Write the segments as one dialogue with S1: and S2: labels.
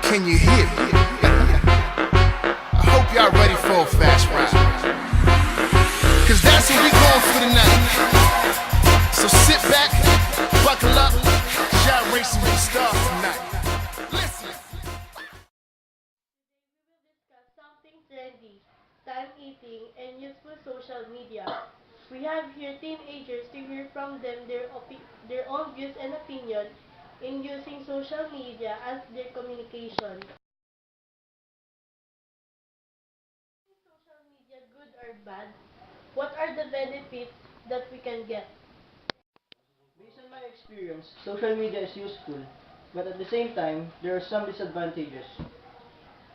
S1: Can you hear me? I hope y'all ready for a fast ride. Cause that's what we going for tonight. So sit back, buckle up, y'all racing with the stars tonight. Listen.
S2: We will discuss something trendy, time eating, and useful social media. We have here teenagers to hear from them their own views and opinion in using social media as their communication. Is social media good or bad? What are the benefits that we can get?
S3: Based on my experience, social media is useful, but at the same time, there are some disadvantages.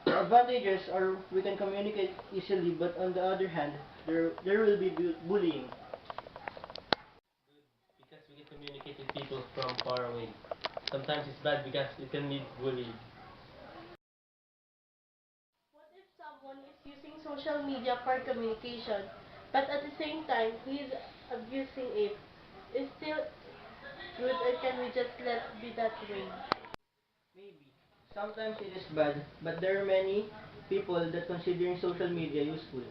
S3: The advantages are we can communicate easily, but on the other hand, there will be bullying.
S4: Because we can communicate with people from far away. Sometimes it's bad because it can lead bullying.
S2: What if someone is using social media for communication, but at the same time he is abusing it? Is still good or can we just let be that way?
S3: Maybe. Sometimes it is bad, but there are many people that considering social media useful.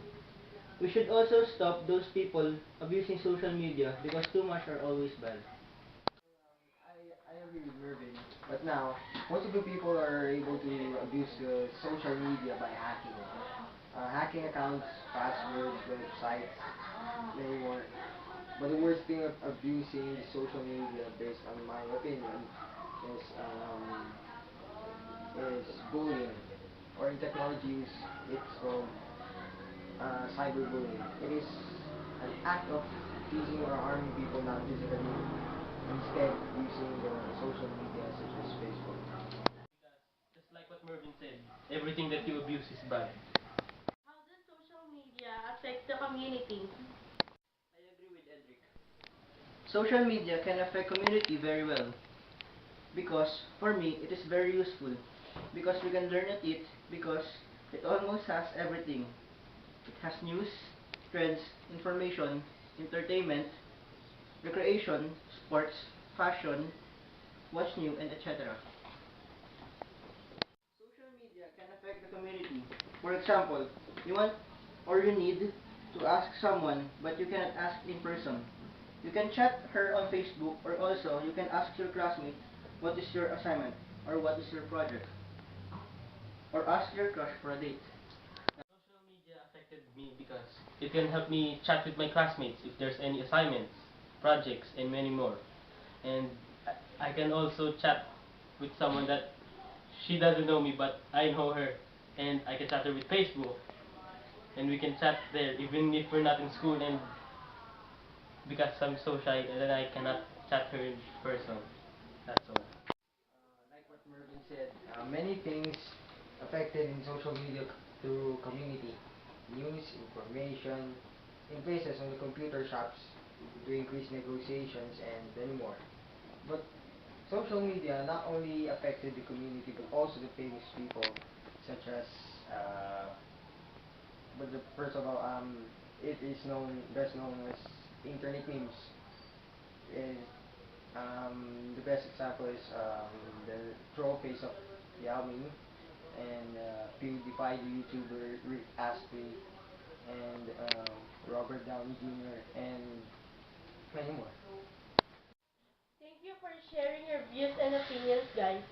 S3: We should also stop those people abusing social media because too much are always bad.
S5: I agree with Mervin, but now most of the people are able to abuse social media by hacking. Hacking accounts, passwords, websites, many more. But the worst thing of abusing social media, based on my opinion, is bullying, or in technology use, it's called cyberbullying. It is an act of teasing or harming people not physically, instead using the social media such as Facebook.
S4: Just like what Mervin said, everything that you abuse is bad.
S2: How does social media affect the community?
S3: I agree with Edric. Social media can affect community very well because for me it is very useful because we can learn at it because it almost has everything. It has news, trends, information, entertainment, recreation, sports, fashion, what's new, and etc. Social media can affect the community. For example, you want or you need to ask someone but you cannot ask in person. You can chat her on Facebook, or also you can ask your classmate what is your assignment or what is your project, or ask your crush for a date.
S4: Social media affected me because it can help me chat with my classmates if there's any assignments, projects, and many more. And I can also chat with someone that she doesn't know me but I know her. And I can chat her with Facebook. And we can chat there even if we're not in school, and because I'm so shy and then I cannot chat her in person. That's all.
S5: Like what Mervin said, many things affected in social media through community, news, information, in places on the computer shops to increase negotiations and many more. But social media not only affected the community but also the famous people, such as but the first of all, it is best known as internet memes. Is the best example is the troll face of Yao Ming, and PewDiePie, the YouTuber Rick Astley, and Robert Downey Jr. and many more.
S2: Thank you for sharing your views and opinions, guys.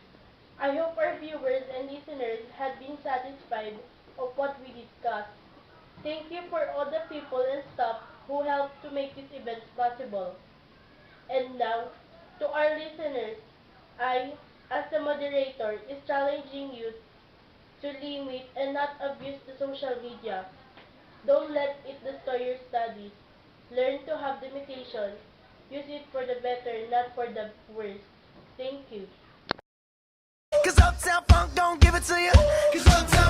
S2: I hope our viewers and listeners had been satisfied of what we discussed. Thank you for all the people and staff who helped to make this event possible. And now, to our listeners, I, as the moderator, is challenging you to limit and not abuse the social media. Don't let it destroy your studies. Learn to have limitation. Use it for the better, not for the worse. Thank you.
S1: Cause Uptown Funk don't give it to you. Cause Uptown